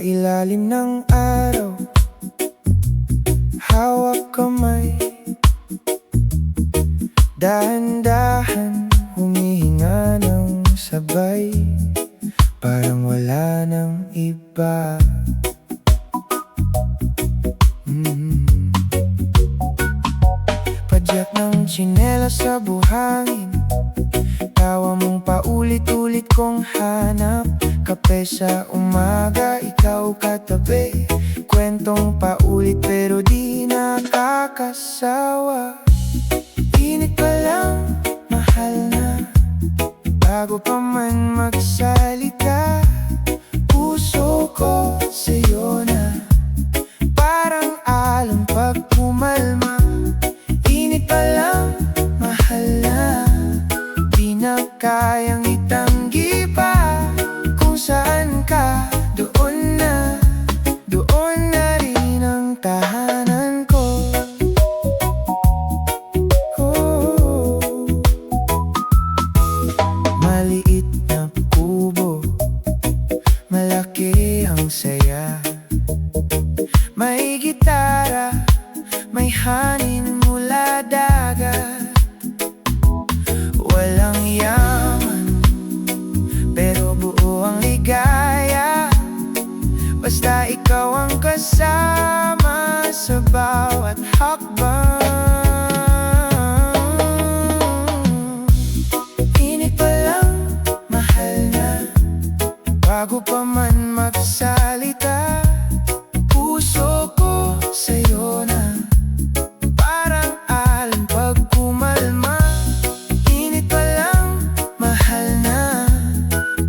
ilalim ng araw, hawak kamay, dahan-dahan humihinga ng sabay, parang wala nang iba. Padyak ng tsinelas sa buhangin, tawa mong paulit-ulit kong hanap. Kape sa umaga, ikaw katabi, kwentong paulit pero di nakakasawa. Init pa lang, mahal na, bago pa man magsalita. Puso ko sa'yo na, parang alon pag kumalma. Init pa lang, mahal na, di na kayang itanggi pa. Kung saan ka, doon na rin ang tahanan ko. Maliit na kubo, malaki ang saya. May gitara, may hangin mula dagat. Walang yaman, pero buo ang ligaya. Basta ikaw ang kasama sa bawat hakbang. Init pa lang, mahal na, bago pa man magsalita. Puso ko sa'yo na, parang alon pag kumalma. Init pa lang, mahal na,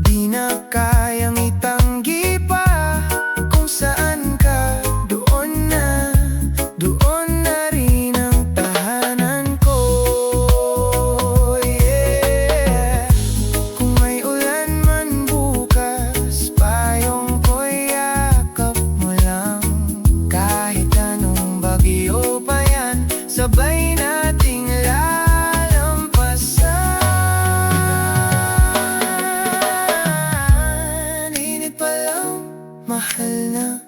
di na kayang itanggi pa. Kung saan ka, doon na rin ang tahanan ko. Yeah. Kung may ulan man bukas, payong ko'y yakap mo lang. Kahit anong bagyo pa yan, sabay nating lalampasan. Init pa lang, mahal na,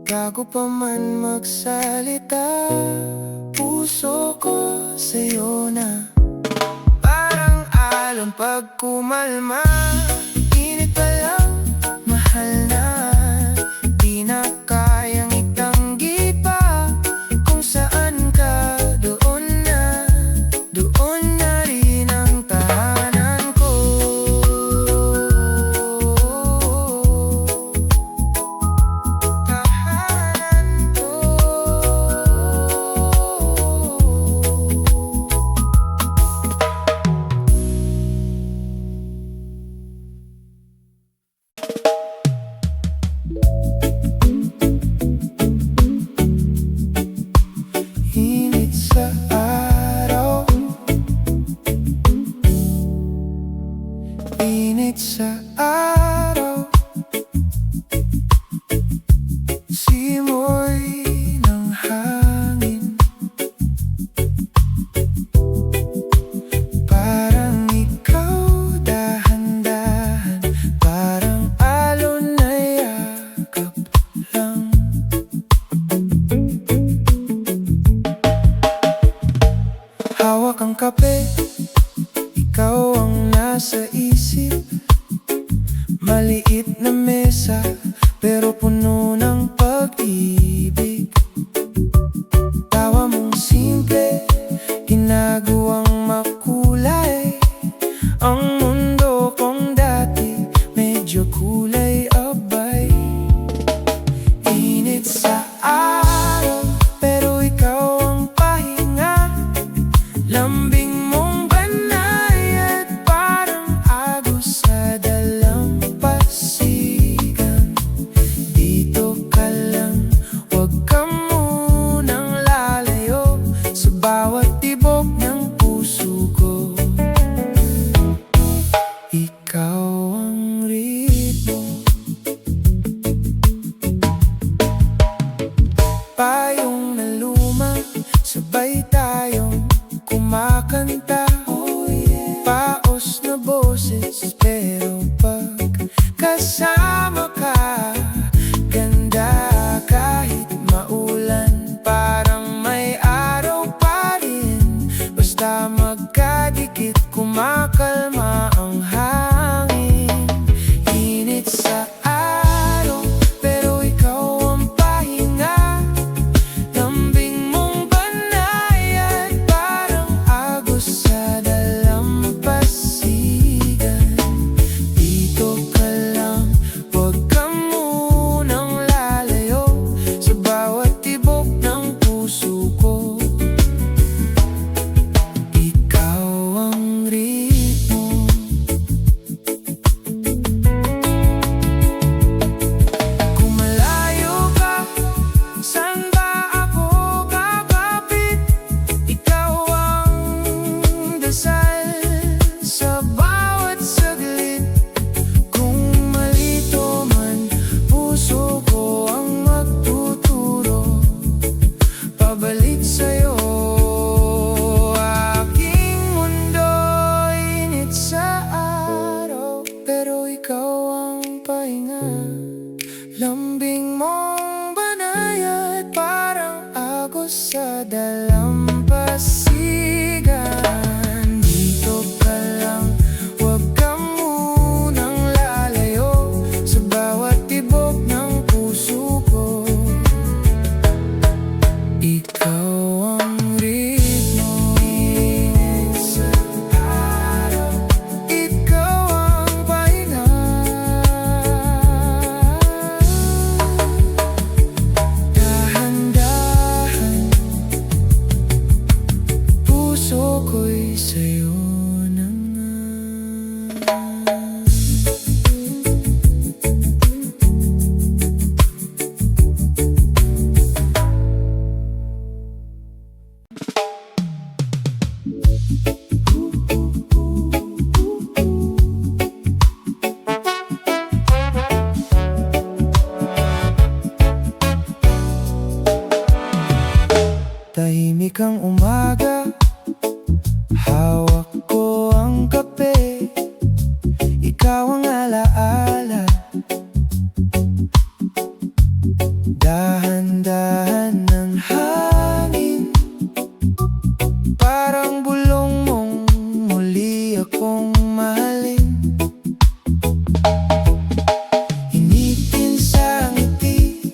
bago pa man magsalita. Puso ko sa'yo na, parang alon pag kumalma. Init pa lang, mahal na, di na kayang itanggi pa. Kung saan ka, doon na rin ang tahanan ko. Tahanan ko. Init sa araw, init sa araw, simoy ng hangin, parang ikaw dahan-dahan, parang alon na yakap lang. Hawak ang kape, ikaw ang nasa isip. Maliit na mesa, pero puno ng pag-ibig. Tawa mong simple, ginagawang makulay. Ang mundo kong dati, medyo kulay abay. Init sa araw, pero ikaw ang pahinga. Lambing mong banayad, parang agos sa dalampasigan. Di Lambing mong banayad parang agos sa dalampasigan. Dito ka lang, huwag ka munang lalayo sa bawat tibok ng puso ko. Ikaw ang ritmo sa araw, ikaw ang pahinga. Dahan-dahan, puso ko'y sa'yo na nga. Tahimik ang umaga, hawak ko ang kape, ikaw ang alaala. Dahan-dahan ng hangin, parang bulong mong muli akong mahalin. Initin sa ngiti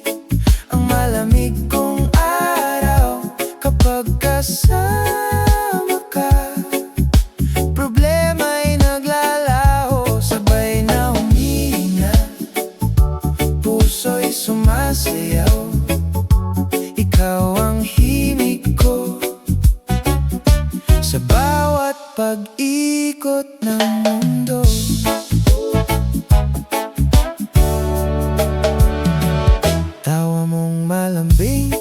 ang malamig kong araw. Kapag kasama ka, problema'y naglalaho, sabay na humihinga, puso'y sumasayaw. Ikaw ang himig ko sa bawat pag-ikot ng mundo. Tawa mong malambing,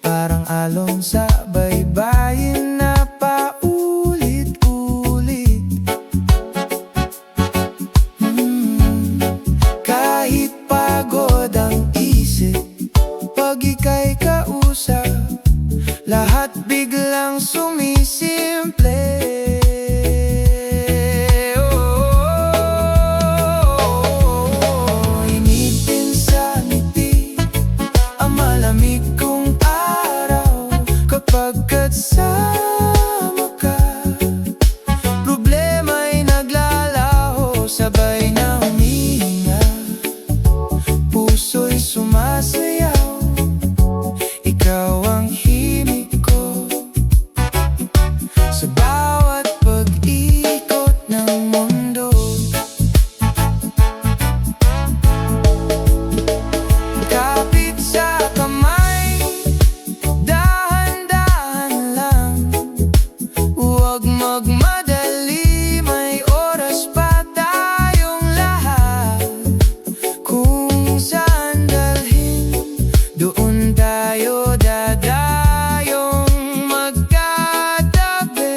parang alon sa baybayin na paulit-ulit. Kahit pagod ang isip, pag ika'y kausap, lahat biglang sumisimple. Initin sa ngiti ang malamig kong araw. Kapag kasama ka, problema'y naglalaho, sabay na humihinga, puso'y sumasayaw. Ikaw ang himig ko sa bawat pag-ikot ng mundo. Kapit sa kamay, dahan-dahan lang, huwag magmadali, may oras pa tayong lahat. Kung saan dalhin, doon tayo dadayong magkatabi.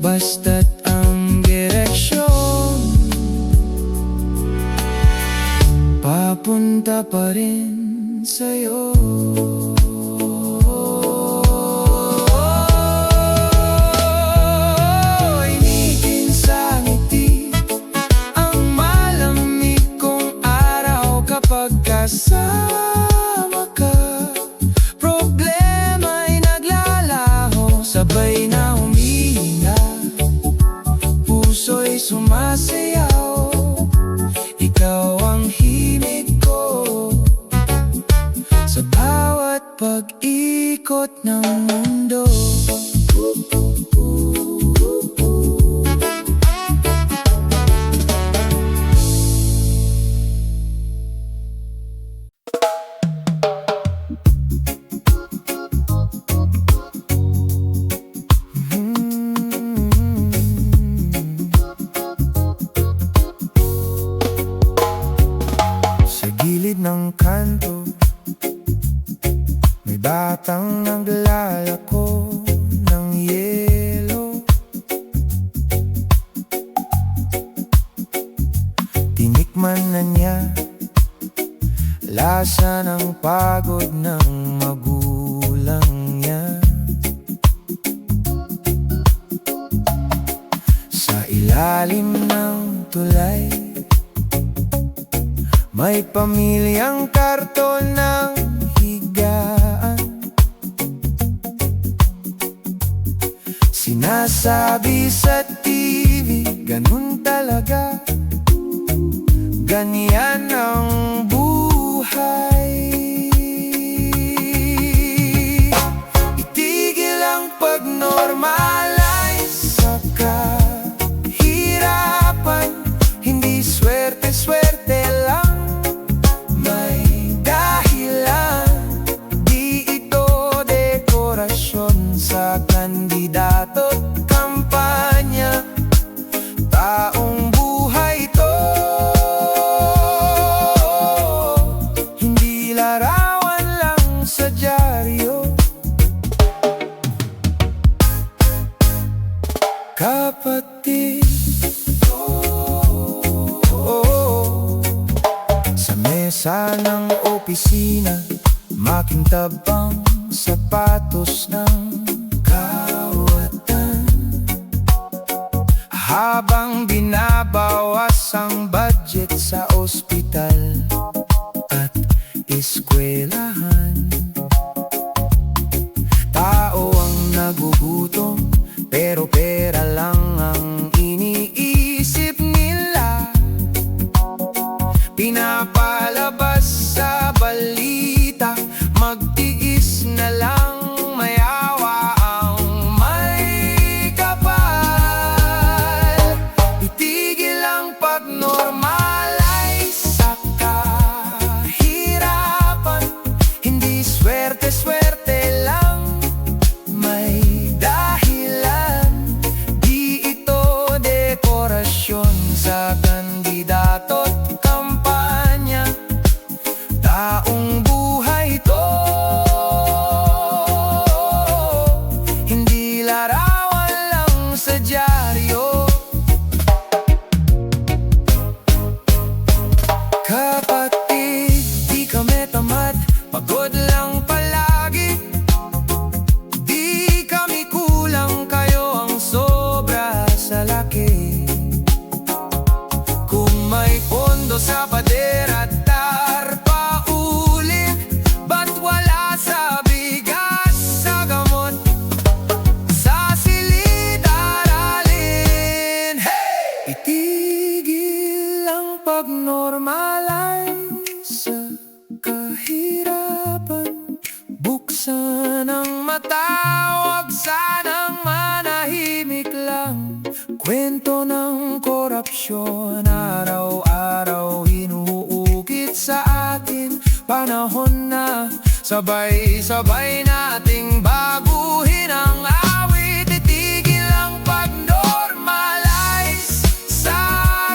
Basta't ang direksyon papunta pa rin sa'yo. Initin sa ngiti ang malamig kong araw. Kapag kasama ka, problema'y naglalaho, sabay na humihinga, puso'y sumasayaw. Ikaw ang himig ko sa bawat pag-ikot ng mundo. Sa gilid ng kanto, may batang naglalako ng yelo. Tinikman na niya lasa ng pagod ng magulang niya. Sa ilalim ng tulay. May pamilyang karton ng higaan. Sinasabi sa TV, ganun talaga, ganyan ang buhay. Itigil ang pag-normalize sa kahirapan. Hindi swerte-swerte lang, may dahilan. Di ito dekorasyon sa kandidato at kampanya. Taong buhay to, hindi larawan lang sa dyaryo. Kapatid, sa mesa ng opisina, makintab ang sapatos ng kawatan. Habang binabawas ang budget sa ospital at eskwelahan, tao ang nagugutom, pero pera lang ang iniisip nila. Pinapalabas sa balita, magtiis na lang, mayawa ang may kapal. Itigil ang pag-normalize sa kahirapan. Hindi swerte-swerte lang, may dahilan. Di ito dekorasyon sa kandidato at kampanya. Taong buhay to, hindi larawan lang sa dyaryo. Kapatid, di kami tamad, pagod lang palagi. Di kami kulang, kayo ang sobra sa laki. Kung may pondo sa pader at tarpa ulit, ba't wala sa bigas, sa gamot, sa silid aralin? Hey! Itigil ang pag-normalize sa kahirapan. Buksan ang mata, huwag sanang manahimik lang. Kwento ng korupsyon, araw-araw hinuukit sa atin. Panahon na sabay-sabay nating baguhin ang awit. Itigil ang pag-normalize sa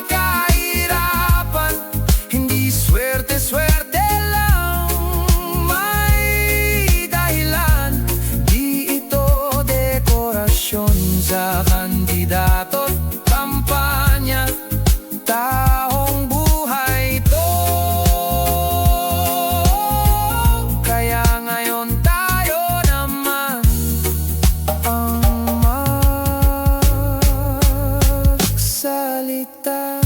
kahirapan. Hindi swerte-swerte lang, may dahilan. Di ito dekorasyon sa kandidato at kampanya. Taong buhay to, kaya ngayon tayo naman ang magsalita.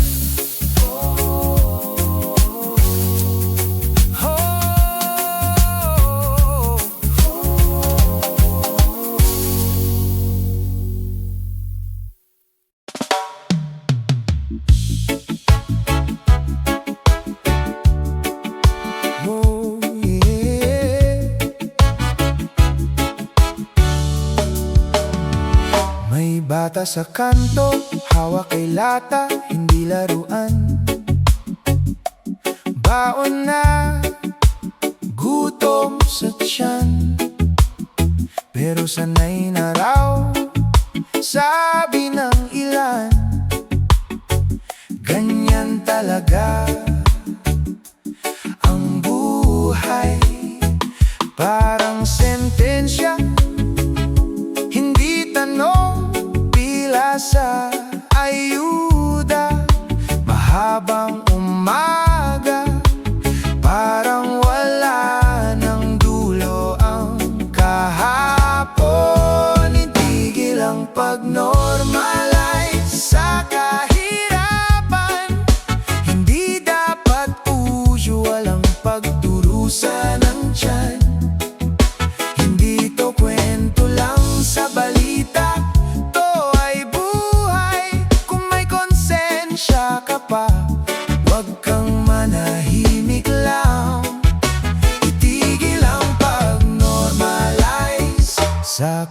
May bata sa kanto, hawak kay lata, hindi laruan. Baon na, gutom sa tiyan, pero sanay na raw, sabi ng ilan. Ganyan talaga ang buhay, parang sentensya, hindi tanong pila sa ayuda. Mahabang umaga, parang wala ng dulo ang kahapon. Itigil ang pag-normalize sa kahirapan.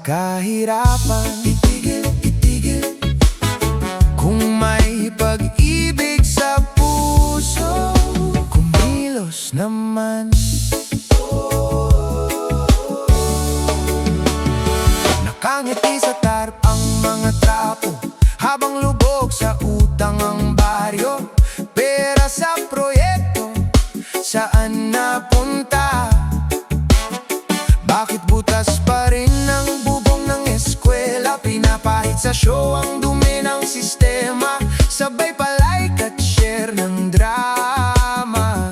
kahirapan. Itigil, itigil. Kung may pag-ibig sa puso, kumilos naman. Nakangiti sa tarp ang mga trapo, habang lubog sa utang ang baryo. Pera sa proyekto, saan napunta? Bakit butas pa rin ang bubong ng eskwela? Pinapahit sa show ang dumi ng sistema, sabay palike at share ng drama.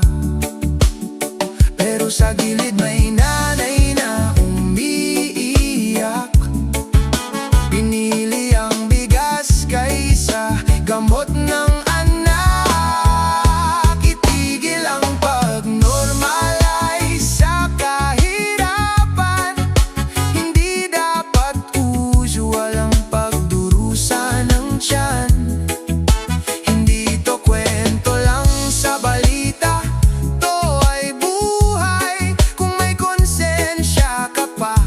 Pero sa gilid may nanay na umiiyak. Pinili ang bigas kaysa gamot ng anak. Itigil ang pag-normalize sa kahirapan. Hindi dapat usual ang pagdurusa ng tiyan. Hindi to kwento lang sa balita, to ay buhay. Kung may konsensya ka pa,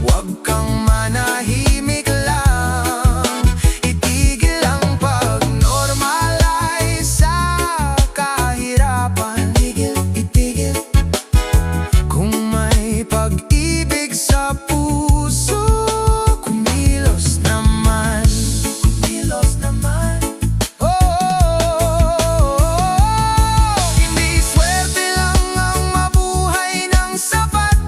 huwag kang manahimik lang. Itigil ang pag-normalize sa kahirapan. Itigil, itigil. Kung may pag-ibig sa puso, kumilos naman. Kumilos naman. Hindi swerte lang ang mabuhay ng sapat.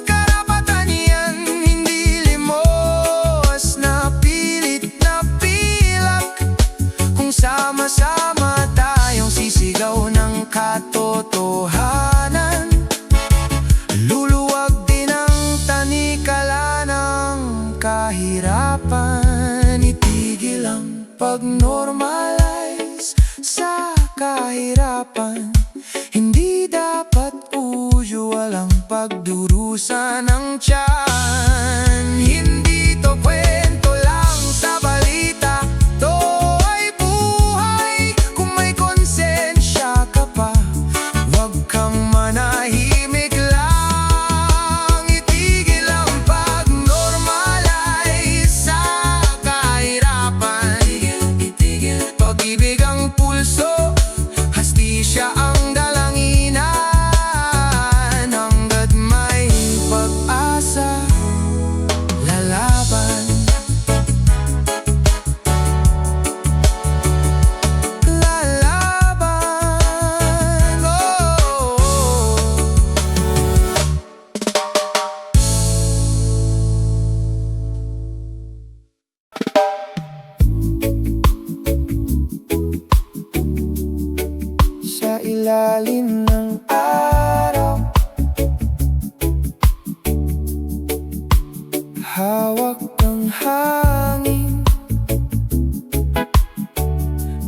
Karapatan yan, hindi limos na pilit na pilak. Kung sama-sama tayong sisigaw ng katotohanan, luluwag din ang tanikala ng kahirapan. Itigil ang pag-normalize sa kahirapan. Hindi dapat usual ang pagdurusa ng tiyan. Hindi to kwento lang sa balita, to ay buhay. Kung may konsensya ka pa, huwag kang manahimik lang. Itigil ang pag-normalize sa kahirapan. Itigil, pag-ibig ang pulso, hastisya ang dalanginan. Hanggat may pag-asa, lalaban. Lalaban, oh. Sa ilalim ng araw, hawak ng hangin,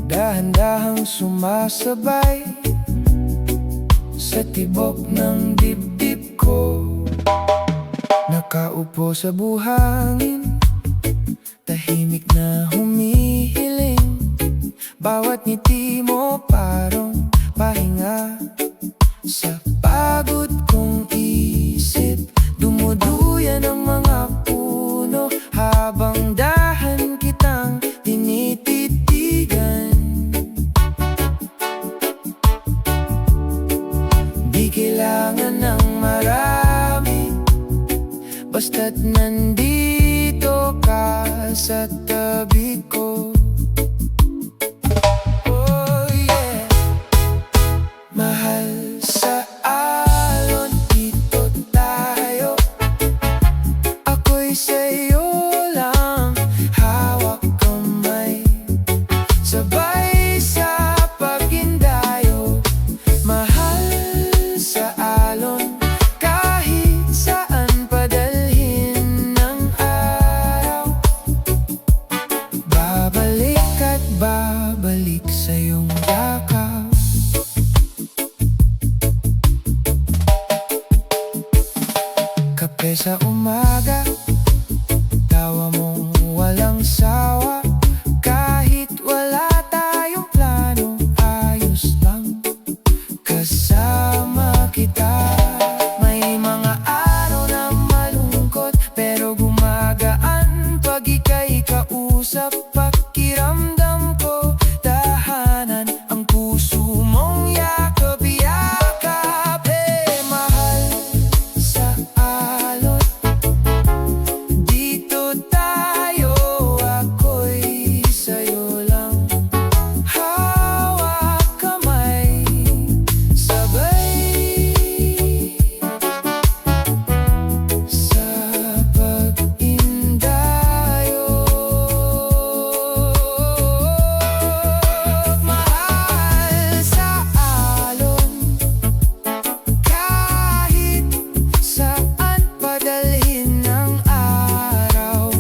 dahan-dahang sumasabay sa tibok ng dibdib ko. Nakaupo sa buhangin, tahimik na humihiling. Bawat ngiti mo parang pahinga sa pagod kong isip. Dumuduyan ang mga puno habang dahan kitang tinititigan. Di kailangan ng marami, basta't nandito ka sa tabi ko. Oh yeah. Mahal sa alon, dito tayo. Ako'y sa'yo lang, hawak kamay, sabay sa pag-indayo. Mahal sa alon, kahit saan padalhin ng araw. Babalik at babalik sa iyong yakap. Kape sa umaga, tawa mong walang sawa. Kahit wala tayong plano, ayos lang kasama kita. May mga araw na malungkot, pero gumagaan mong yakap-yakap. Mahal sa alon, dito tayo, ako'y sa'yo lang. Hawak kamay, sabay sa pag-indayo. Mahal sa alon, kahit saan padalhin ng araw.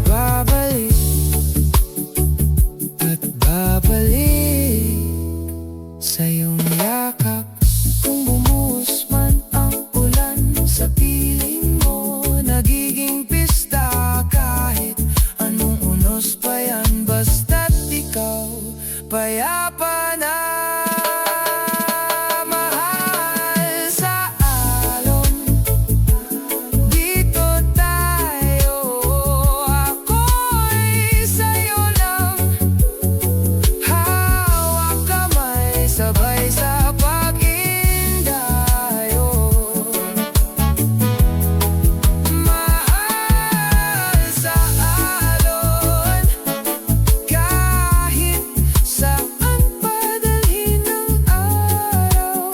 Babalik at babalik sa iyong yakap. Kung bumuhos man ang ulan sa piling mo, nagiging pista kahit anong unos pa yan, basta't ikaw payapa na. Mahal sa alon, dito tayo, ako'y sa'yo lang. Hawak kamay, sabay sa pag-indayo. Mahal sa alon, kahit saan padalhin ng araw.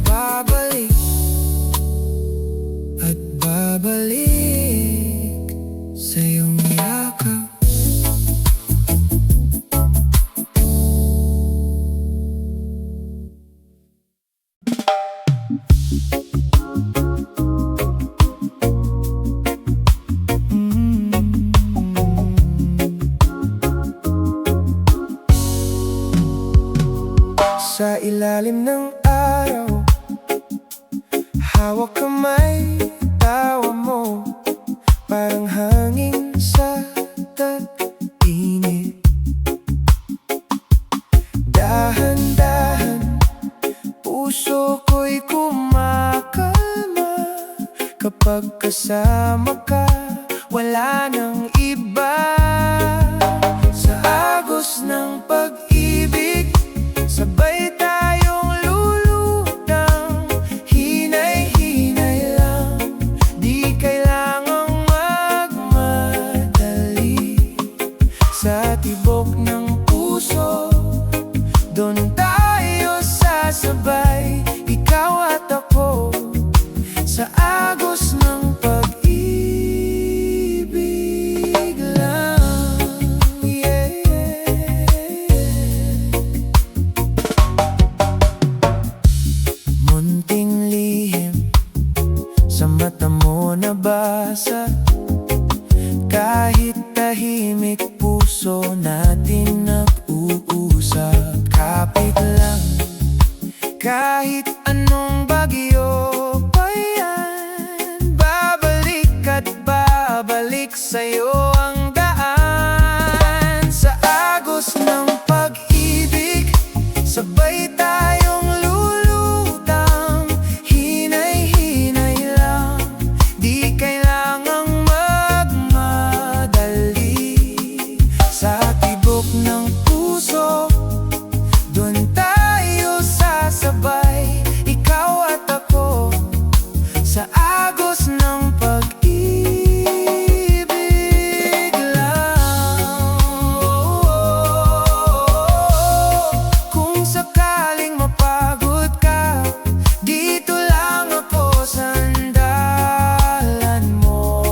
Babalik at babalik sa iyong yakap. Sa ilalim ng araw, hawak kamay, tawa mo, parang hangin sa tag-init. Dahan-dahan, puso ko'y kumakalma. Kapag kasama ka, wala nang iba. Sa agos ng pag-ibig, sabay tayong lulutang, hinay-hinay lang, di kailangang magmadali. Sa tibok ng puso, doon tayo sasabay, ikaw at ako, sa agos ng pag-ibig lang. Yeah. Munting lihim sa mata mo nabasa, kahit tahimik puso natin nag-uusap. Kapit lang, kahit anong bagyo pa yan, babalik at babalik sa'yo ang daan. Sa agos ng pag-ibig, sabay tayong lulutang, hinay-hinay lang, di kailangang magmadali. Sa tibok ng puso, doon tayo sasabay, ikaw at ako, sa agos ng pag-ibig lang. Kung sakaling mapagod ka, dito lang ako, sandalan mo.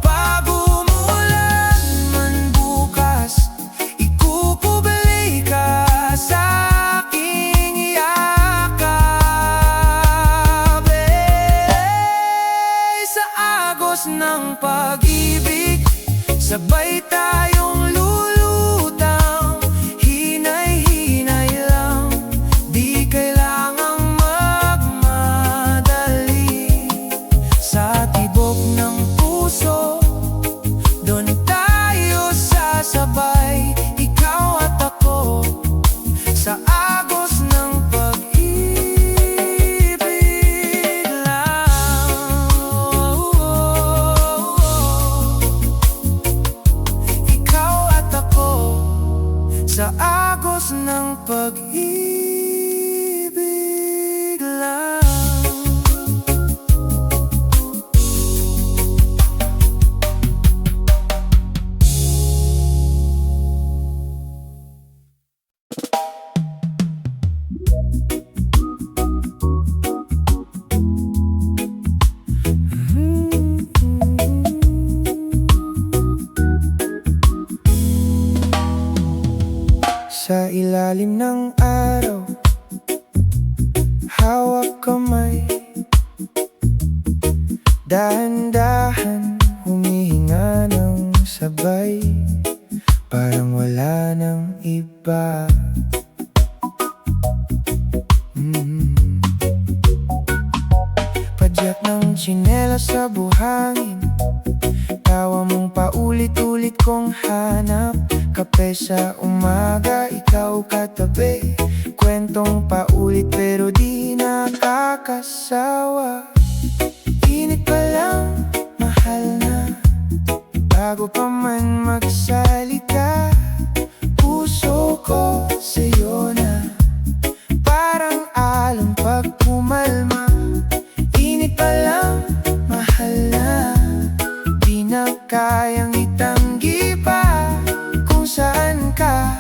Pag umulan man bukas, ikukubli ka sa aking yakap. Sa agos ng pag-ibig, sabay tayong lulutang, hinay-hinay lang, di kailangang magmadali. Sa tibok ng puso, doon tayo sasabay, ikaw at ako, sa agos ng pag-ibig lang. ilalim ng araw, hawak kamay, dahan-dahan humihinga ng sabay, parang wala nang iba. Padyak ng tsinelas sa buhangin, tawa mong paulit-ulit kong hanap. Kape sa umaga, ikaw katabi, kwentong paulit pero di nakakasawa. Init pa lang, mahal na, bago pa man magsalita. Puso ko sa'yo na, parang alon pag kumalma. Init pa lang, mahal na, di na kayang itanggi pa. Kung saan ka,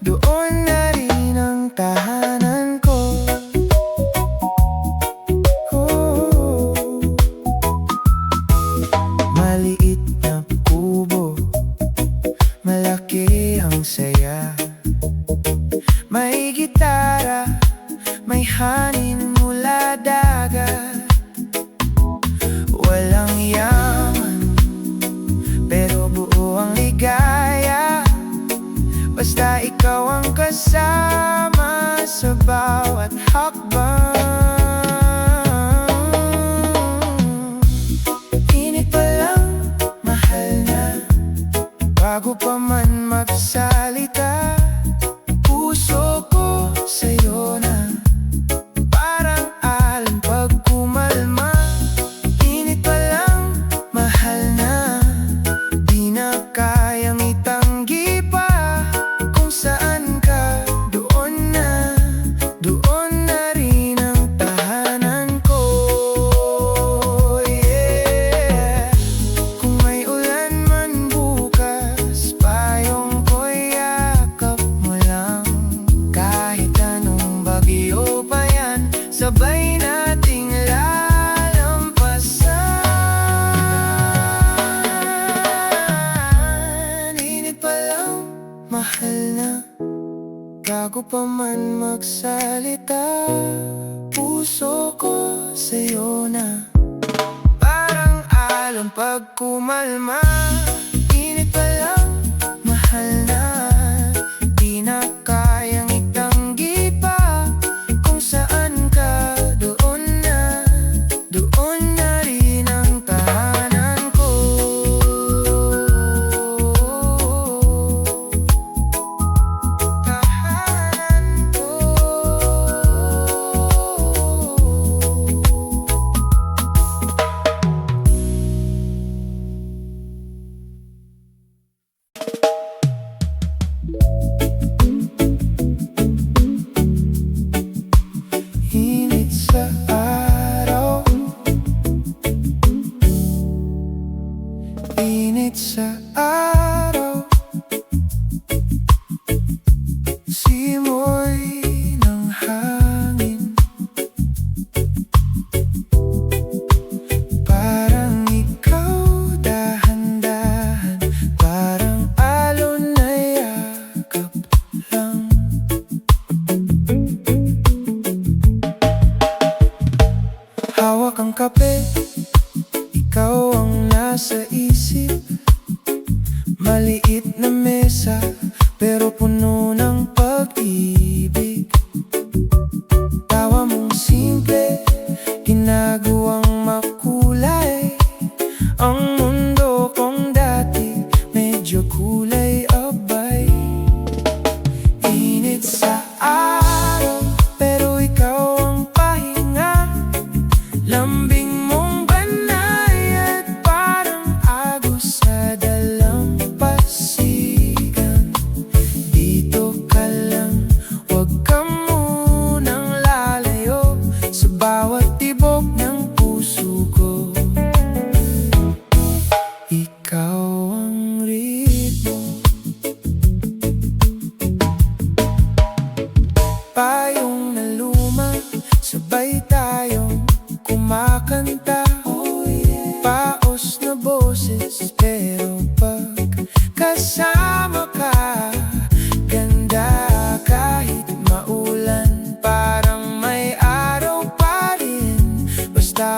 doon na rin ang tahanan ko. Maliit na kubo, malaki ang saya. May gitara, may hangin mula dagat. Walang yaman, pero buo ang ligaya. Basta ikaw ang kasama sa bawat hakbang. Init pa lang, mahal na, bago pa man magsalita. Puso ko sa'yo na, parang alon pag kumalma. Init pa lang, mahal na, di na kayang itanggi pa. Kung saan ka, doon na rin ang tahanan ko. Yeah. Kung may ulan man bukas, payong ko'y yakap mo lang. Kahit anong bagyo pa yan, sabay nating lalampasan. Init pa lang, mahal na, bago pa man magsalita. Puso ko sa'yo na, parang alon pag kumalma. Init pa lang, mahal na, di na kayang itanggi pa. Kung saan ka, doon na rin ang tahanan ko. Tahanan ko. Init sa araw, init sa araw, simoy ng hangin, parang ikaw dahan-dahan, parang alon na yakap lang. Hawak ang kape, ikaw ang nasa isip. Maliit na mesa, pero puno ng pag-ibig. Tawa mong simple, ginagawang makulay. Ang mundo kong dati, medyo kulay abay. Init sa araw, pero ikaw ang pahinga. Lambing mong banayad, parang agos sa dalampasigan. Dito ka lang,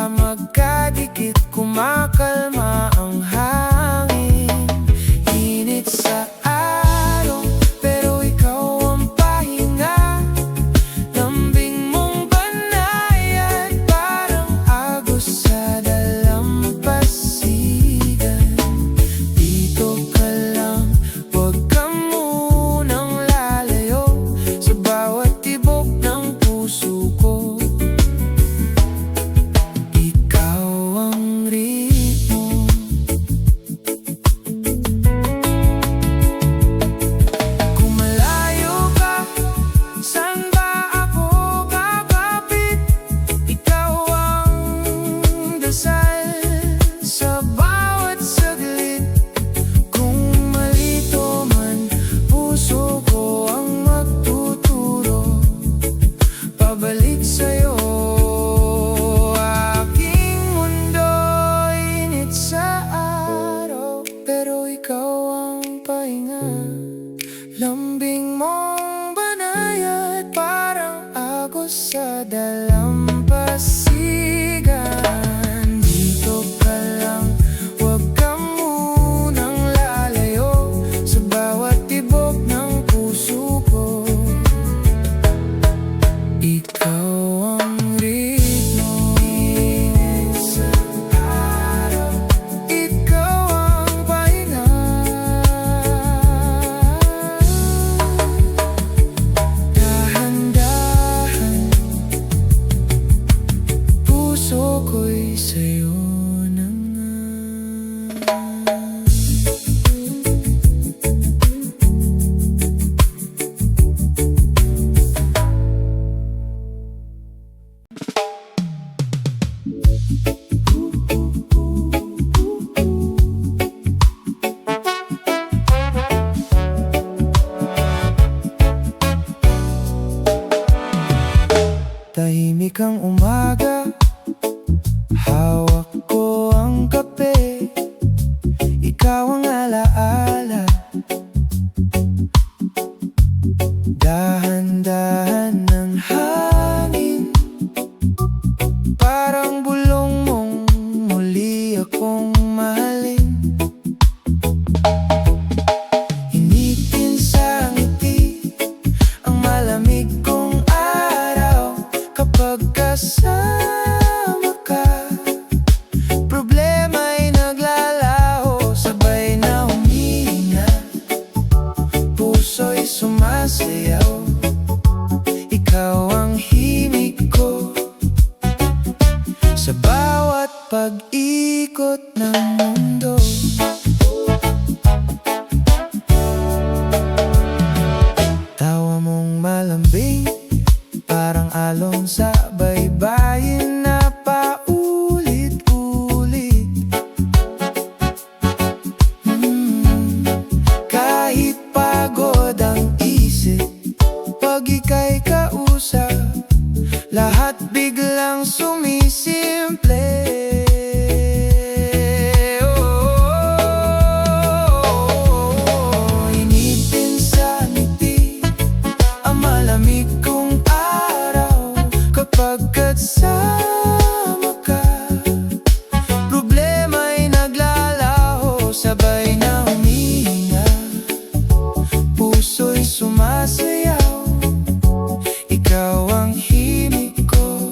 magkadikit, kumakalma ang hangin. Init sa araw, pero ikaw ang pahinga. Lambing mong banayad, parang agos sa dalampasigan. Dito ka lang, huwag ka munang lalayo, sa bawat tibok ng puso ko. Ikaw ang ritmo. Kung malayo ka, saan ba ako kakapit? Ikaw ang dasal sa bawat saglit. Kung malito man, puso ko ang magtuturo pabalik sa'yo. Aking mundo, init sa araw, pero ikaw ang pahinga. Lambing mong banayad, parang agos sa dalampasigan. Dito ka lang, huwag ka munang lalayo, sa bawat tibok ng puso ko. Ikaw ang ritmo. Sa araw, ikaw ang pahinga. Dahan-dahan, puso ko'y sa'yo na nga. Tahimik ang umaga, hawak ko ang kape. Ikaw ang alaala. Dahan-dahan ng hangin, parang bulong mong muli akong mahalin. Initin sa ngiti ang malamig kong araw. Kapag kasama ka, problema'y naglalaho, sabay na humihinga, puso'y sumasayaw. Ikaw ang himig ko sa bawat pag-ikot ng mundo. Tawa mong malambing, parang alon sa baybayin na paulit-ulit. Kahit pagod ang isip, pag ika'y kausap, lahat biglang sumisimple. Initin sa ngiti ang malamig kong araw. Kapag kasama ka, problema'y naglalaho, sabay na humihinga, puso'y sumasayaw. Ikaw ang himig ko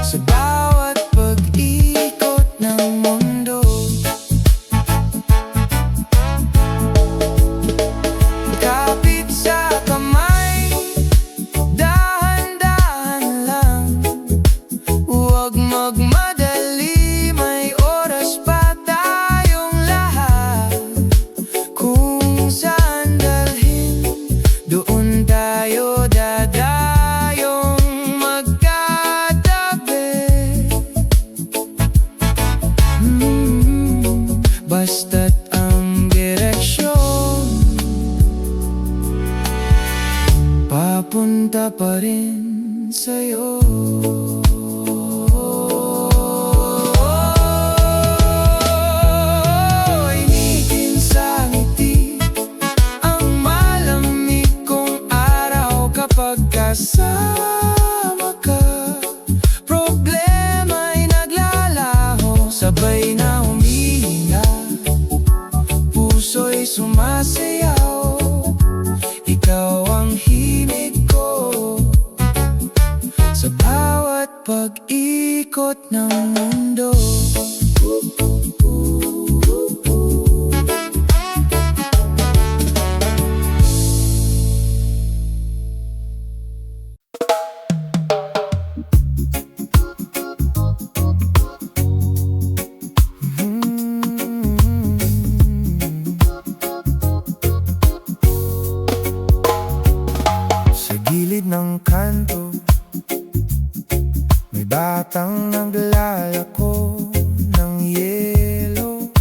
sa bawat pag-ikot ng mundo. Kapit sa kamay, dahan-dahan lang, huwag magmadali, may oras pa tayong lahat. Kung saan dalhin, doon tayo dadayong magkatabi. Basta't ang direksyon, papunta pa rin sa'yo. Initin sa ngiti ang malamig kong araw. Kapag kasama ka, problema ikot ng mundo. Sa gilid ng kanto, may batang naglalako ng yelo.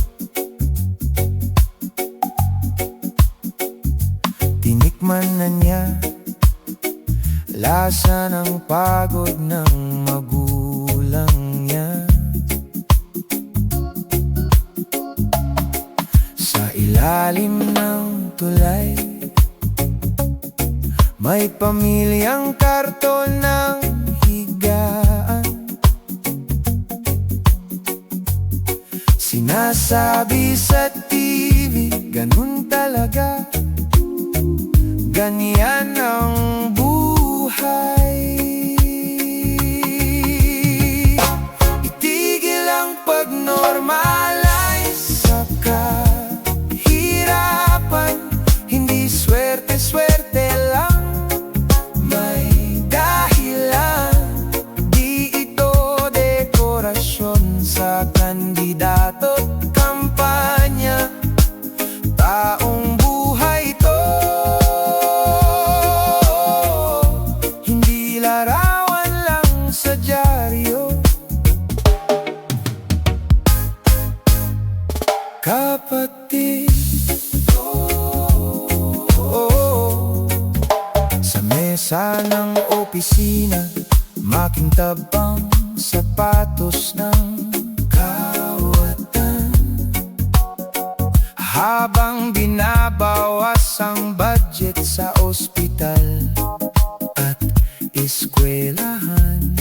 Tinikman na niya lasa ng pagod ng magulang niya. Sa ilalim ng tulay, may pamilyang karton ng higaan. Sinasabi sa TV, ganun talaga, ganyan ang buhay. Itigil ang pag-normalize sa kahirapan. Hindi swerte-swerte lang, sa kandidato, kampanya, taong buhay to. Hindi larawan lang sa dyaryo. Kapatid, sa mesa ng opisina, makintab ang sapatos ng kawatan. Habang binabawas ang budget sa ospital at eskwelahan,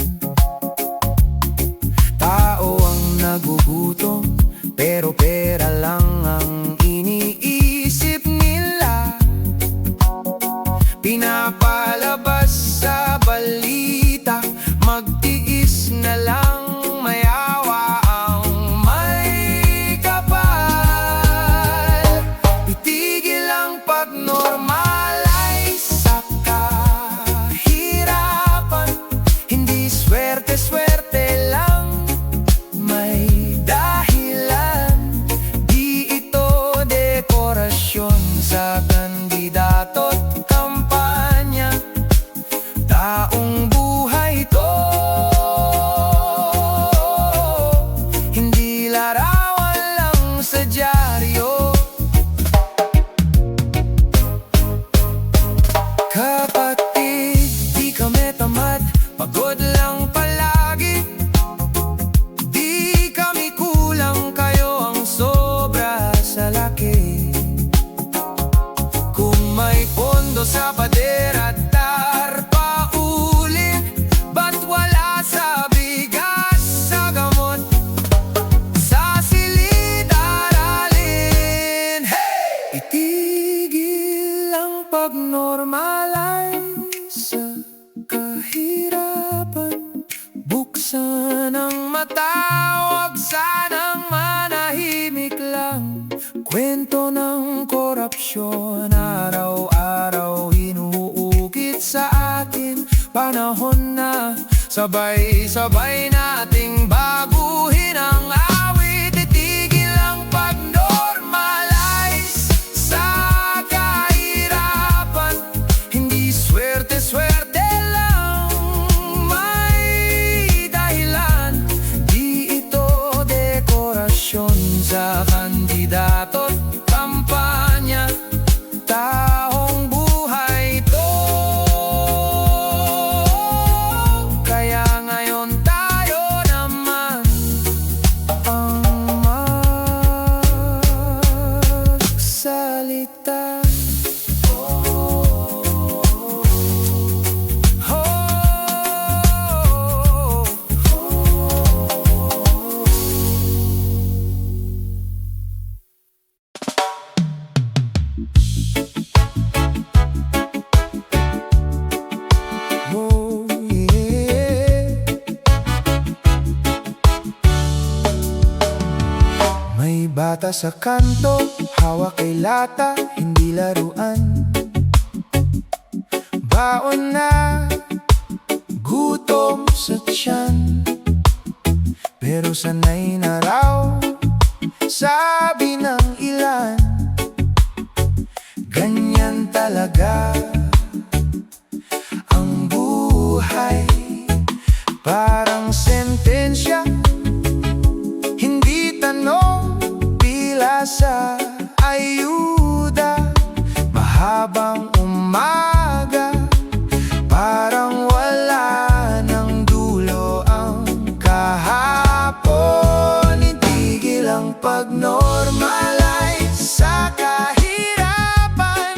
tao ang nagugutom, pero pera lang ang iniisip nila. Pinapalabas sa balita, magtiis na lang, mayawa ang may kapal. Itigil ang pag-normalize sa kahirapan. Hindi swerte-swerte lang, may dahilan. Di ito dekorasyon sa kandidato, kampanya, taong buhay to. Hindi larawan lang sa dyaryo. Kapatid, di kami tamad, pagod lang palagi. Di kami kulang, kayo ang sobra sa laki. Kung may pondo sa pader at tarpa ulit, ba't wala sa bigas, sa gamot, sa silid aralin? Hey! Itigil ang pag-normalize sa kahirapan. Buksan ang mata, huwag sanang manahimik lang. Kwento ng korupsyon, araw-araw inuukit sa atin. Panahon na sabay-sabay nating baguhin ang awit. Itigil ang pag-normalize sa kahirapan. Hindi swerte-swerte lang, may dahilan. Di ito dekorasyon sa kandidato, kampanya, taong buhay to. Kaya ngayon tayo na bata sa kanto, hawak kay lata, hindi laruan. Baon na, gutom sa tiyan, pero sanay na raw, sabi ng ilan. Ganyan talaga ang buhay, parang sentensya, hindi tanong pila sa ayuda. Mahabang umaga, parang wala ng dulo ang kahapon. Itigil ang pag-normalize sa kahirapan,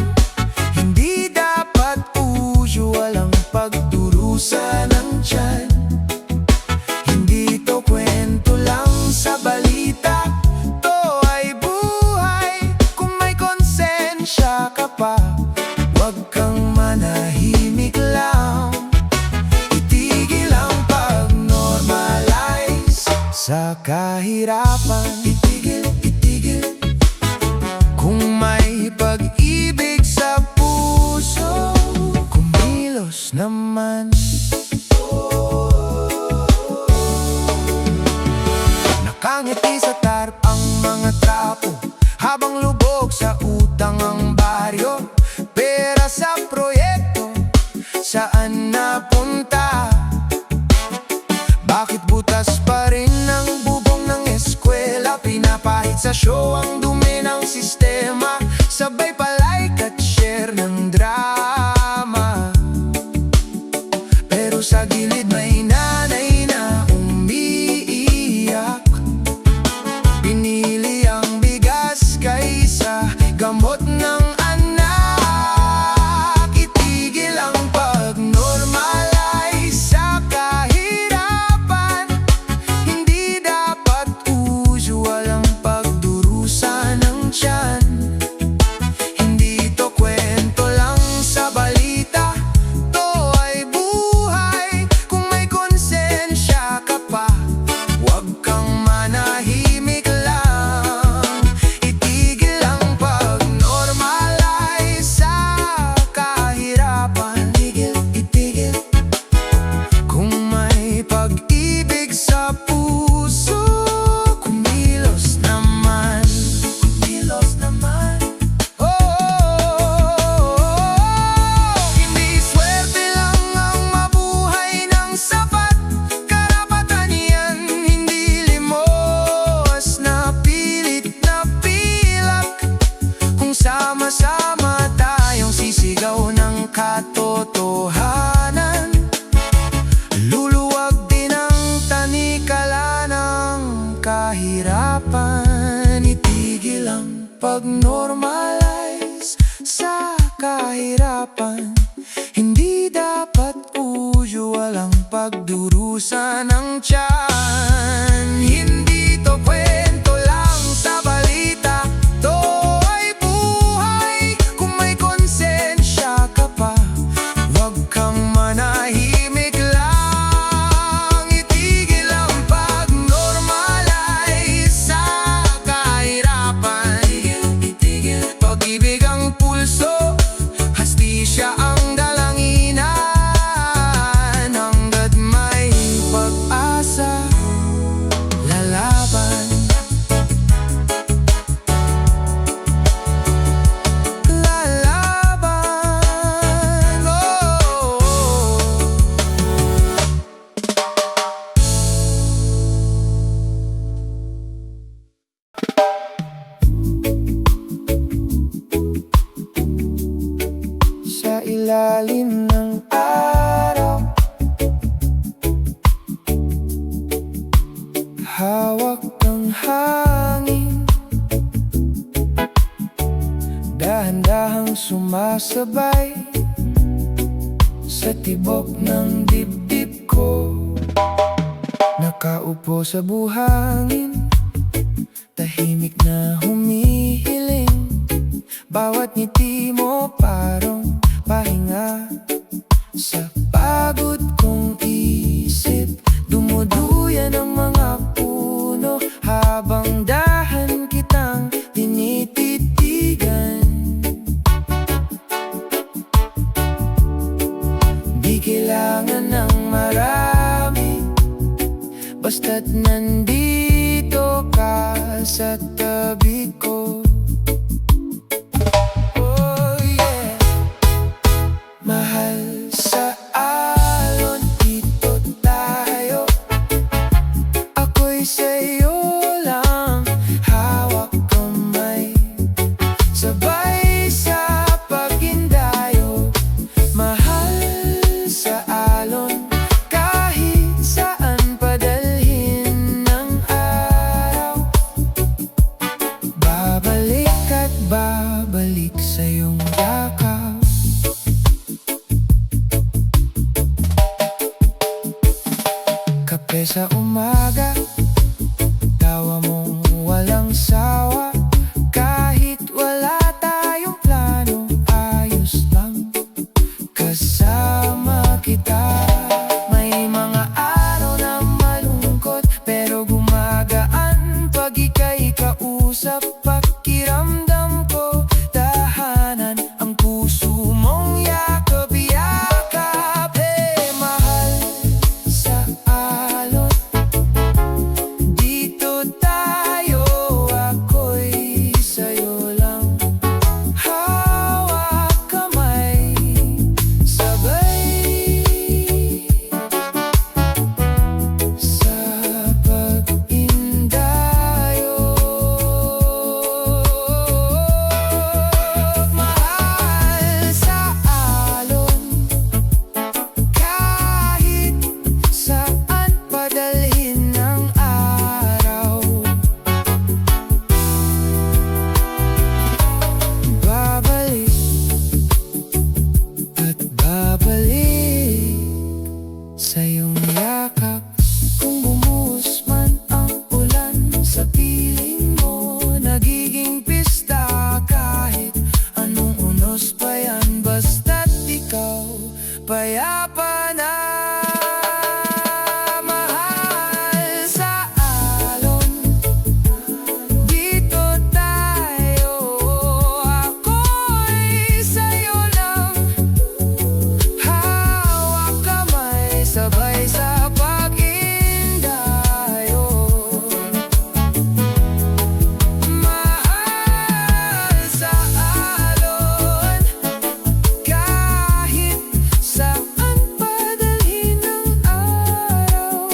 hindi dapat usual ang pagdurusa ng tiyan. Hindi to kwento lang sa balita, to ay buhay. Kung may konsensya ka pa, huwag kang manahimik lang. Itigil ang pag-normalize sa kahirapan. Itigil, itigil. Kung may pag-ibig sa puso, kumilos naman. Nakangiti sa tarp ang mga trapo, habang lubog sa utang ang baryo. Pera sa proyekto, saan napunta? Bakit butas pa rin ang bubong ng eskwela? Pinapahid sa show ang dumi ng sistema, sabay pa-like at share ng drama. Pero sa gilid may nanay na umiiyak, pinili ang bigas kaysa gamot ng anak. Itigil ang pag-normalize sa kahirapan, hindi dapat usual ang pagdurusa ng tiyan. Hindi to kwento lang sa balita, to ay buhay. Kung may konsensya ka pa, huwag kang manahimik lang. Itigil ang pag-normalize sa kahirapan. Itigil, itigil. Kung may pag-ibig sa puso, kumilos naman. Kumilos naman. Hindi swerte lang ang mabuhay ng sapat, karapatan yan, hindi limos na pilit na pilak. Kung sama-sama tayong sisigaw ng katotohanan, luluwag din ang tanikala ng kahirapan. Itigil ang pag-normalize sa kahirapan, hindi dapat usual ang pagdurusa ng tiyan. Hindi to kwento lang sa balita, to ay buhay. Kung may konsensya ka pa, huwag kang manahimik lang. Itigil ang pag-normalize sa kahirapan. Itigil, itigil. Pag-ibig ang pulso, hastisya ang dalanginan. Hanggat may pag-asa, lalaban. Lalaban, oh. Sa ilalim ng araw, hawak ng hangin, dahan-dahang sumasabay sa tibok ng dibdib ko. Nakaupo sa buhangin, tahimik na humihiling. Bawat ngiti mo parang pahinga sa pagod kong isip. Dumuduyan ang mga puno habang dahan kita basta't nandito ka sa tabi ko. Oh yeah. Mahal sa alon, dito tayo. Ako'y sa'yo lang, hawak kamay. Sabay sa pag-indayo. Mahal sa alon, kahit saan padalhin ng araw. Babalik at babalik sa iyong yakap. Kape sa umaga, tawa mong walang sawa. Kahit wala tayong plano, ayos lang kasama kita. May mga araw na malungkot, pero gumagaan pag ika'y kausap. Pakiramdam ko, tahanan ang puso mong yakap-yakap. Hey, mahal sa alon, dito tayo. Ako'y sa'yo lang, hawak kamay. Sabay sa pag-indayo. Mahal sa alon, kahit saan padalhin ng araw. Babalik at babalik sa iyong yakap. Kung bumuhos man ang ulan sa piling mo, nagiging pista kahit anong unos pa yan. Basta't ikaw payapa na. Mahal sa alon, dito tayo. Ako'y sa'yo lang, hawak kamay. Sabay sa pag-indayo. Mahal sa alon, kahit saan padalhin ng araw.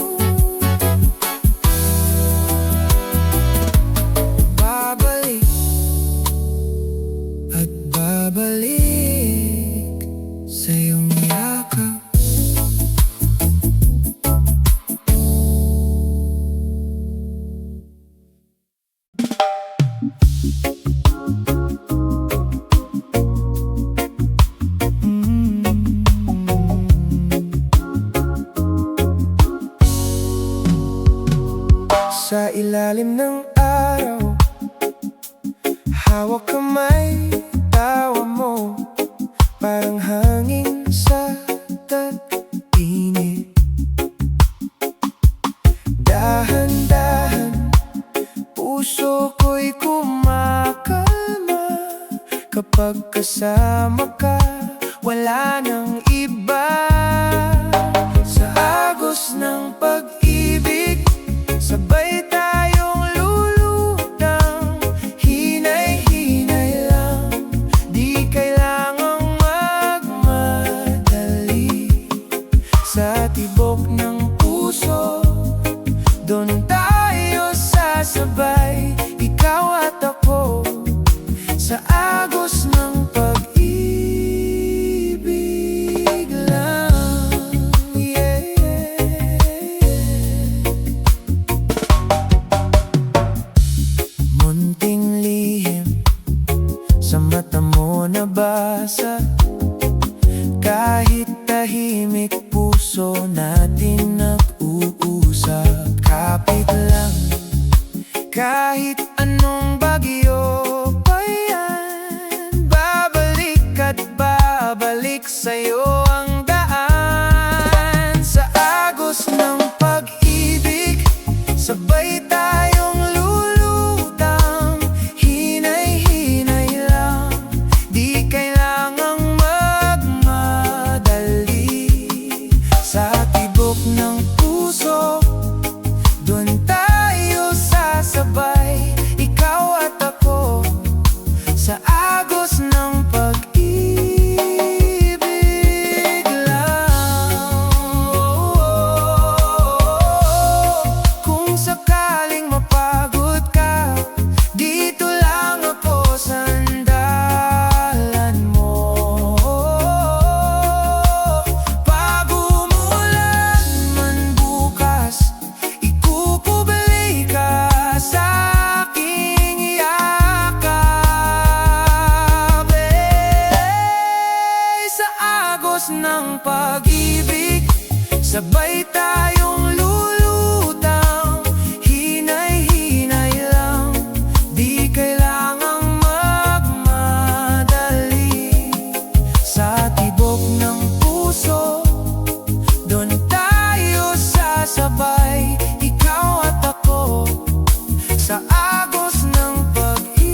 Babalik at babalik sa iyong yakap. Sa ilalim ng araw, hawak kamay, tawa mo parang hangin sa tag-init. Dahan-dahan, puso ko'y kumakalma. Kapag kasama ka, wala nang iba. Sa agos ng pag-ibig, sabay tayong lulutang. Hinay-hinay lang, di kailangang magmadali. Sa tibok ng puso, doon tayo sasabay. Ikaw at ako, sa agos ng pag-ibig lang. Yeah. Munting lihim sa mata mo nabasa. Kahit tahimik, puso natin nag-uusap. Kapit lang, kahit anong bagyo pa yan. Babalik at babalik sa'yo ang daan. Sa agos ng pag-ibig, sabay tayong lulutang. Hinay-hinay lang, di kailangang magmadali. Sa tibok ng puso, Sabay tayong lulutang, hinay-hinay lang, di kailangang magmadali. Sa tibok ng puso, doon tayo sasabay, ikaw at ako, sa agos ng pag-ibig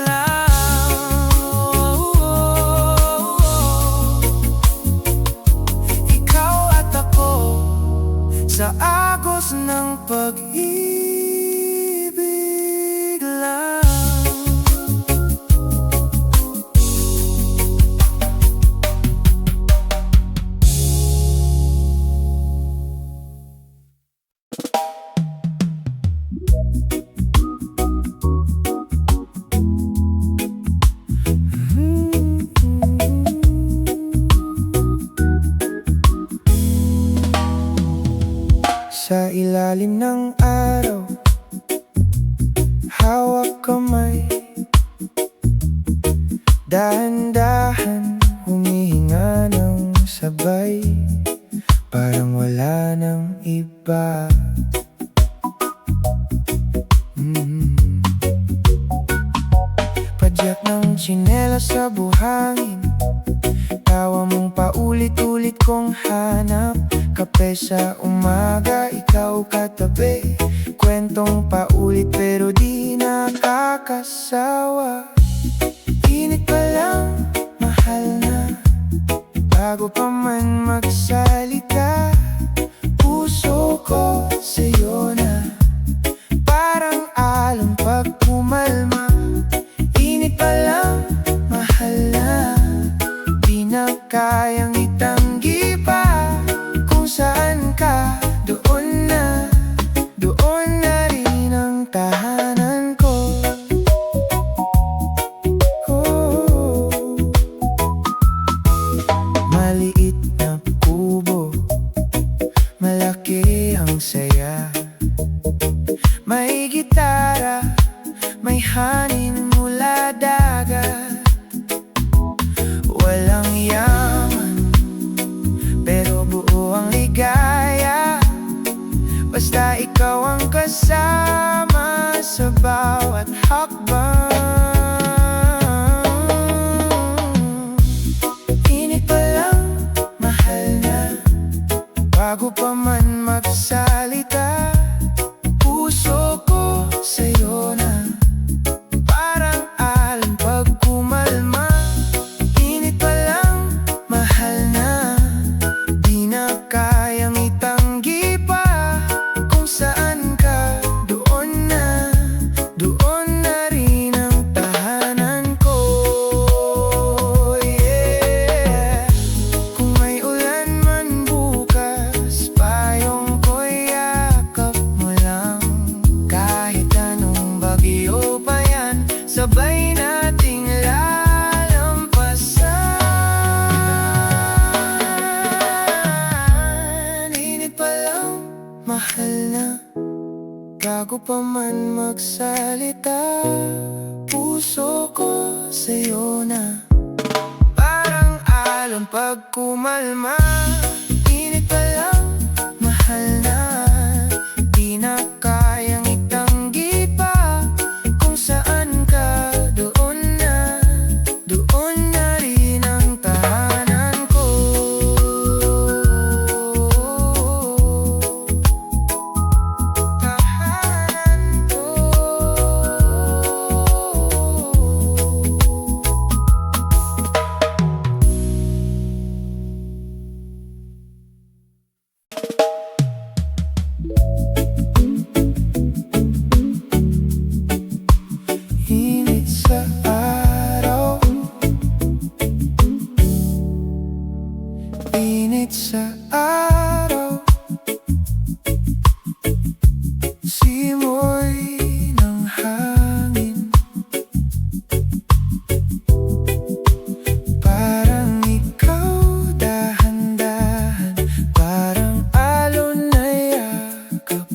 lang. Ikaw at ako, sa agos ng pag-ibig lang. Sa ilalim ng araw, hawak kamay, dahan-dahan humihinga ng sabay, parang wala nang iba. Padyak ng tsinelas sa buhangin, tawa mong paulit-ulit kong hanap. Kape sa umaga, ikaw katabi, kwentong paulit pero di nakakasawa. Init pa lang, mahal na, bago pa man magsalita. Puso ko sa'yo na, parang alon pag pumalma. Init pa lang, mahal na, di na kayang itanggi pa. Kung saan ka, doon na rin ang tahanan ko. Maliit na kubo, malaki ang saya. May gitara, may hangin mula dagat. Walang yaman, pero buo ang ligaya. Basta ikaw ang kasama sa bawat hakbang. Init pa lang, mahal na, bago pa man magsalita. Puso ko sa'yo na, parang alon pag kumalma. Init pa lang, mahal na, di na kayang itanggi pa. Kung saan ka, doon na rin ang tahanan ko. Yeah. Kung may ulan man bukas, payong ko'y yakap mo lang. Kahit anong bagyo pa yan, sabay nating lalampasan. Init pa lang, mahal na, bago pa man magsalita. Puso ko sa'yo na, parang alon pag kumalma. Init pa lang, mahal na, di na kayang itanggi pa. Kung saan ka, doon na rin ang tahanan ko. Tahanan ko. Init sa araw, init sa araw, simoy ng hangin, parang ikaw dahan-dahan, parang alon na yakap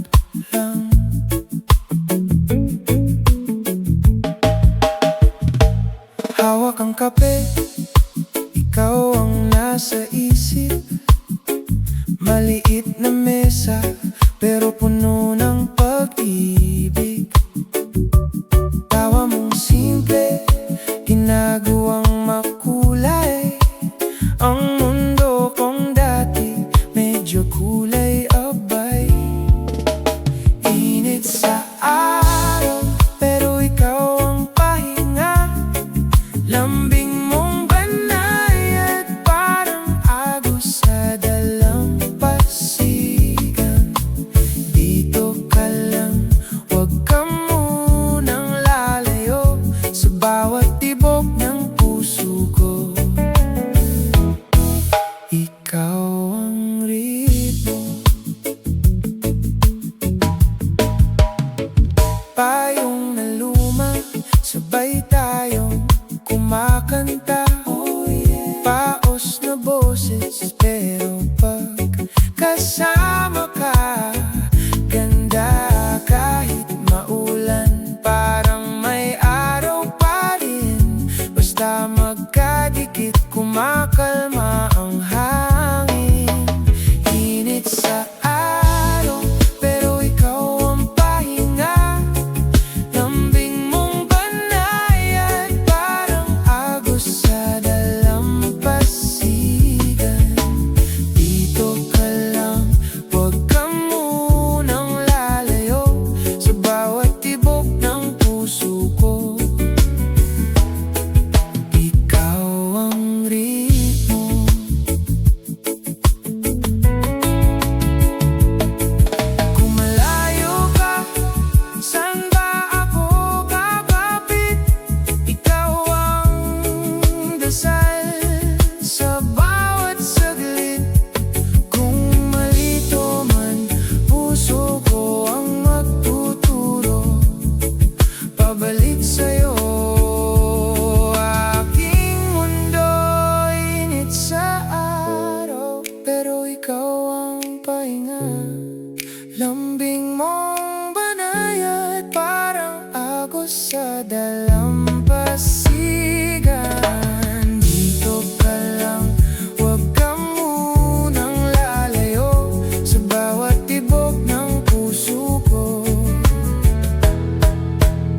Lambing mong banayad parang agos sa dalampasigan. Dito ka lang, huwag ka munang lalayo sa bawat tibok ng puso ko.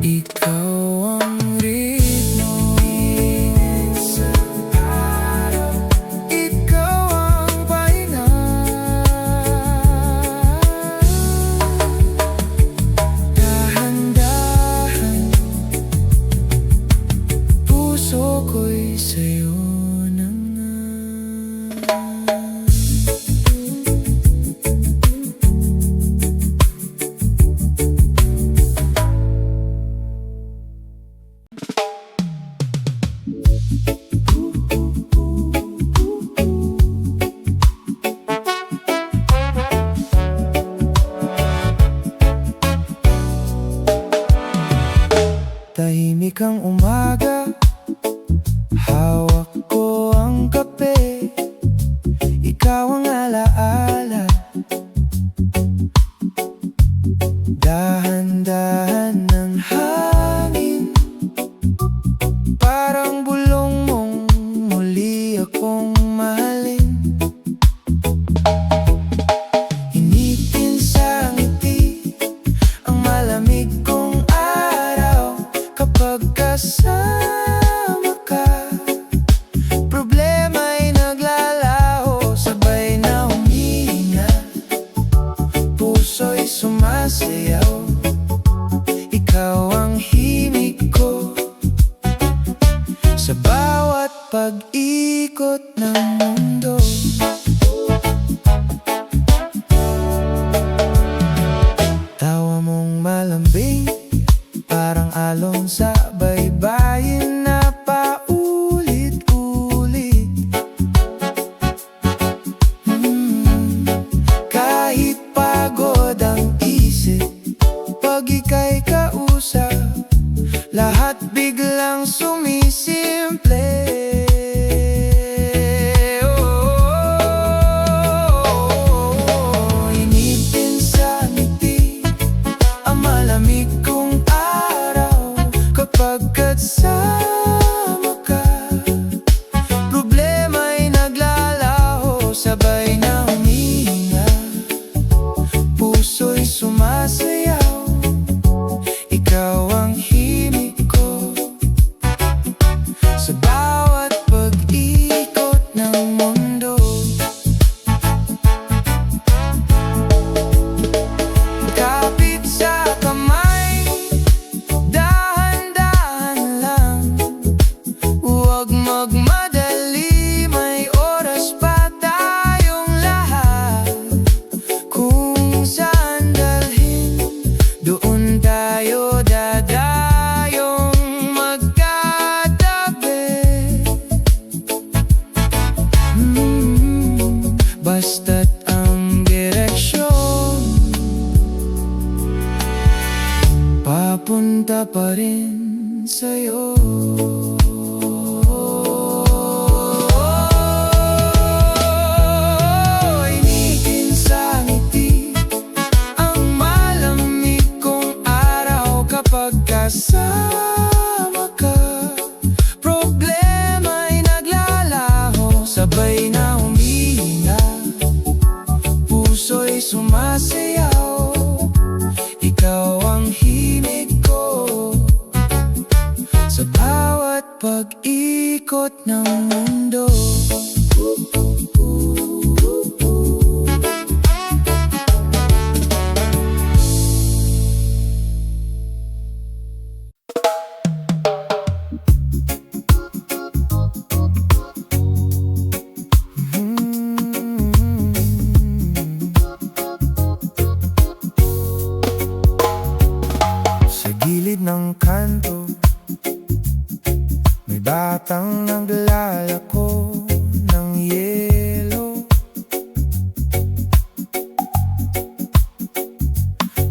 Ikaw ang ritmo sa araw, ikaw ang pahinga. Dahan-dahan, puso ko'y sa'yo na nga. Tahimik ang umaga, hawak ko ang kape, ikaw ang alaala. Dahan-dahan ng hangin, parang bulong mong muli akong mahalin. Initin sa ngiti ang malamig kong araw. Kapag kasama ka, problema'y naglalaho, sabay na humihinga, puso'y sumasayaw. Ikaw ang himig ko sa bawat pag-ikot ng mundo. Tawa mong malambing, parang alon sa baybayin na paulit-ulit. Kahit pagod ang isip, pag ika'y kausap, lahat biglang sumisimple. Initin sa ngiti ang malamig kong araw. Kapag kasama ka, problema'y naglalaho, sabay na humihinga, puso'y sumasayaw. Ikaw ang himig ko sa bawat pag-ikot ng mundo. Kapit sa kamay, dahan-dahan lang, huwag magmadali, may oras pa tayong lahat. Kung saan dalhin, doon tayo dadayong magkatabi. Basta't ang direksyon papunta pa rin sa'yo. Initin sa ngiti ang malamig kong araw. Kapag kasama ka, problema'y naglalaho, sabay na humihinga, puso'y sumasayaw. Ikaw ang himig ko sa bawat pag-ikot ng mundo. Sa gilid ng kanto, may batang naglalako ng yelo.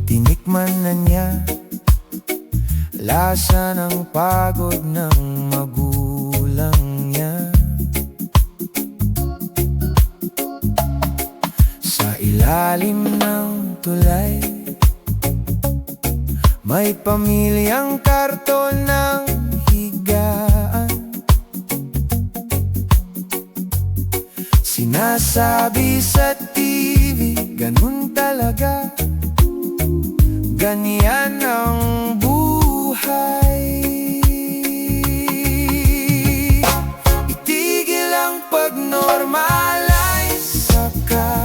Tinikman na niya lasa ng pagod ng magulang niya. Sa ilalim ng tulay. May pamilyang karton ng higaan. Sinasabi sa TV, ganun talaga, ganyan ang buhay. Itigil ang pag-normalize sa kahirapan.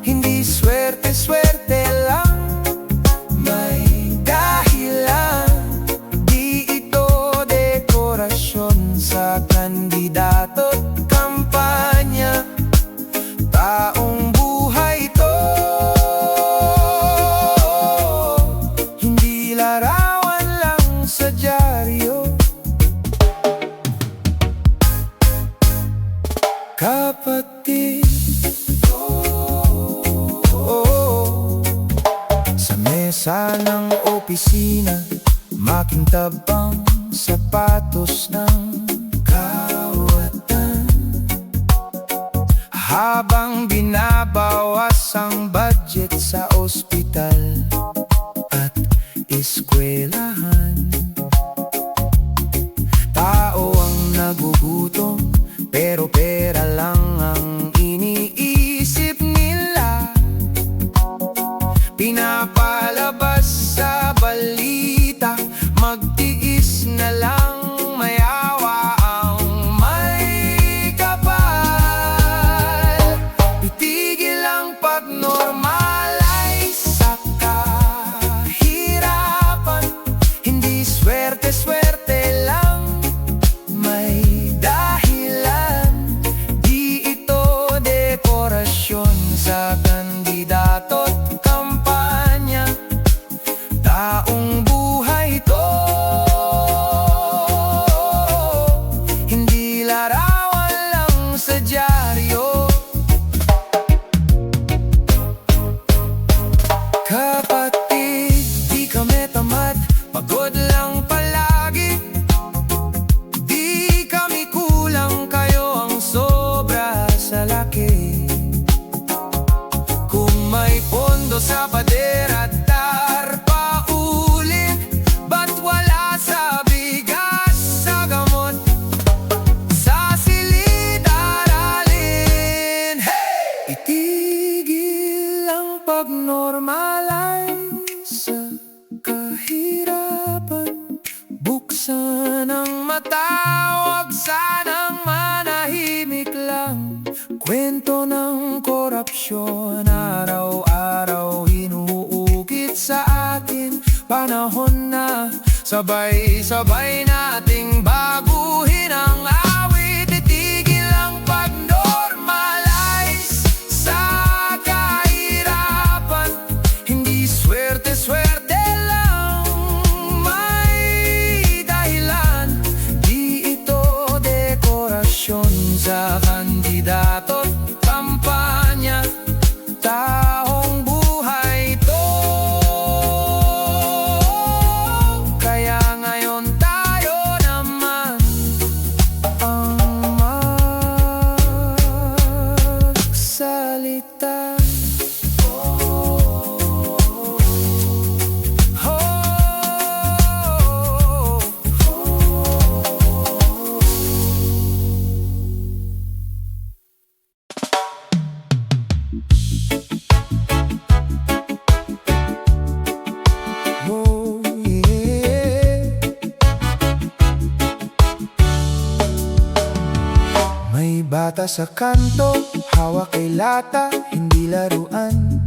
Hindi swerte-swerte lang, may dahilan. Di ito dekorasyon sa kandidato at kampanya. Taong buhay ito, hindi larawan lang sa dyaryo. Kapatid, sa mesa ng opisina, makintab ang sapatos ng kawatan. Habang binabawas ang budget sa ospital at eskwelahan, tao ang nagugutom, pero pera lang ang iniisip nila. Pinapalabas sa balita, magtiis na lang, mayawa ang may kapal. Itigil ang pag-normalize sa kahirapan. Hindi swerte-swerte lang, may dahilan. Di ito dekorasyon sa kandidato at kampanya. Taong buhay ito, hindi larawan lang sa dyaryo. Kapatid, di kami tamad, pagod lang palagi. Di kami kulang, kayo ang sobra sa laki. Kung may pondo sa pader at tarpa ulit, ba't wala sa bigas, sa gamot, sa silid aralin? Hey! Itigil ang pag-normalize sa kahirapan. Buksan ang mata, huwag sanang manahimik lang. Kwento ng korupsyon, araw-araw hinuukit sa atin. Panahon na sabay-sabay nating baguhin ang awit. Itigil ang pag-normalize sa kahirapan. Hindi swerte-swerte lang, may dahilan. Di ito dekorasyon sa kandidato at kampanya. Taong buhay ito, kaya ngayon tayo naman ang magsalita. Oh, yeah. May bata sa kanto, hawak kay lata, hindi laruan.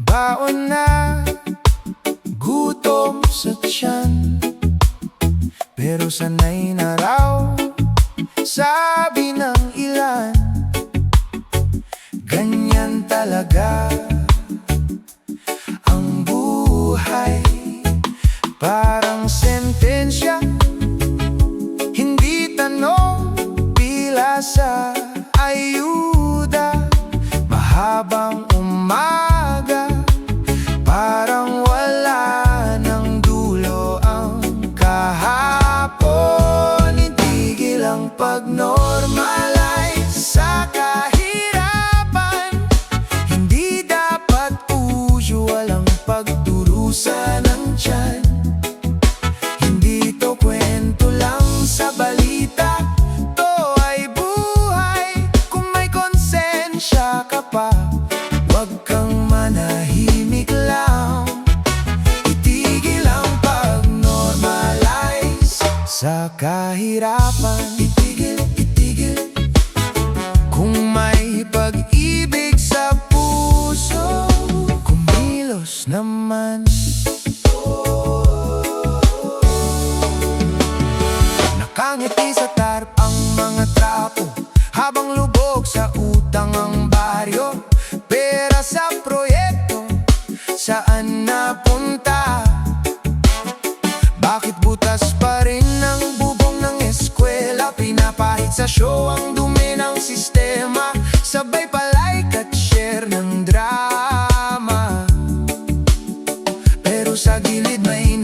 Baon na, gutom sa tiyan, pero sanay na raw, sabi ng ilan. Ganyan talaga ang buhay, parang sentensya, hindi tanong, pila sa ayuda. Mahabang umaga, parang wala ng dulo ang kahapon. Itigil ang pag-normalize sa kahirapan. kahirapan, itigil, itigil. Kung may pag-ibig sa puso, kumilos naman. Nakangiti sa tarp ang mga trapo, habang lubog sa utang ang baryo. Pera sa proyekto, saan napunta? Bakit butas pa rin ang bubong ng eskwela? Pinapahid sa show ang dumi ng sistema, sabay pa like at share ng drama. Pero sa gilid may